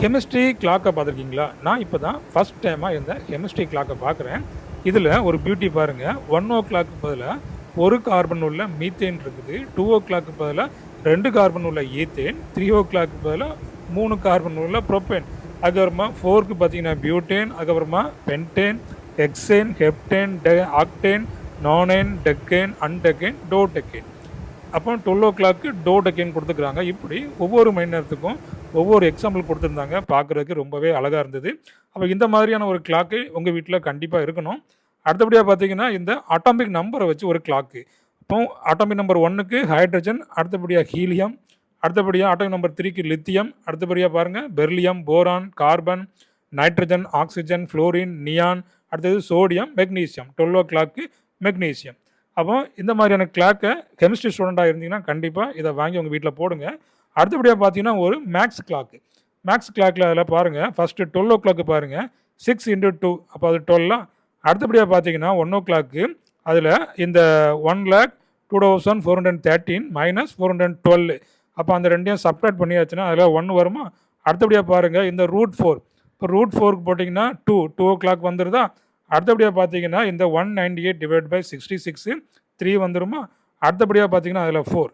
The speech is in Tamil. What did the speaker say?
கெமிஸ்ட்ரி கிளாக்கை பார்த்துருக்கீங்களா? நான் இப்போ தான் ஃபர்ஸ்ட் டைமாக இந்த கெமிஸ்ட்ரி கிளாக்கை பார்க்குறேன். இதில் ஒரு பியூட்டி பாருங்கள். 1:00 பதிலாக ஒரு கார்பன் உள்ள மீத்தேன் இருக்குது. 2:00 பதிலாக 2 கார்பன் உள்ள ஈத்தேன். 3:00 பதிலாக 3 கார்பன் உள்ள ப்ரோப்பேன். அதுக்கப்புறமா 4க்கு பார்த்தீங்கன்னா பியூட்டேன். அதுக்கப்புறமா பென்டேன், ஹெக்சேன், ஹெப்டேன், ஆக்டேன், நானேன், டெக்கேன், அன்டெக்கேன், டோடெக்கேன். அப்போ 12:00 டோடெக்கேன் கொடுத்துக்கிறாங்க. இப்படி ஒவ்வொரு மணி நேரத்துக்கும் ஒவ்வொரு எக்ஸாம்பிள் கொடுத்துருந்தாங்க. பார்க்குறதுக்கு ரொம்பவே அழகாக இருந்தது. அப்போ இந்த மாதிரியான ஒரு கிளாக்கு உங்கள் வீட்டில் கண்டிப்பாக இருக்கணும். அடுத்தபடியாக பார்த்தீங்கன்னா, இந்த அட்டாமிக் நம்பரை வச்சு ஒரு கிளாக்கு. இப்போ அட்டாமிக் நம்பர் 1க்கு ஹைட்ரஜன், அடுத்தபடியாக ஹீலியம், அடுத்தபடியாக அட்டாமிக் நம்பர் 3க்கு லித்தியம், அடுத்தபடியாக பாருங்கள் beryllium, boron, carbon, nitrogen, oxygen, fluorine, neon, அடுத்தது சோடியம், மெக்னீசியம். 12:00 மெக்னீசியம். அப்போ இந்த மாதிரியான கிளாக்கை கெமிஸ்ட்ரி ஸ்டூடெண்ட்டாக இருந்தீங்கன்னா கண்டிப்பாக இதை வாங்கி உங்கள் வீட்டில் போடுங்க. அடுத்தபடியாக பார்த்தீங்கன்னா ஒரு மேக்ஸ் கிளாக்கு. மேக்ஸ் கிளாக்கில் அதில் பாருங்கள், ஃபஸ்ட்டு 12:00 பாருங்கள், 6 × 2 அப்போ அது 12. அடுத்தபடியாக பார்த்தீங்கன்னா 1:00 அதில் இந்த 1,02,413 மைனஸ் 412. அப்போ அந்த ரெண்டையும் சப்ட்ராக்ட் பண்ணியாச்சுன்னா அதில் 1 வருமா? அடுத்தபடியாக பாருங்கள் இந்த √4. இப்போ √4க்கு போட்டிங்கன்னா 2:00 வந்துடுதா? அடுத்தபடியாக பார்த்தீங்கன்னா இந்த 198/66 3 வந்துருமா? அடுத்தபடியாக பார்த்தீங்கன்னா அதில் 4.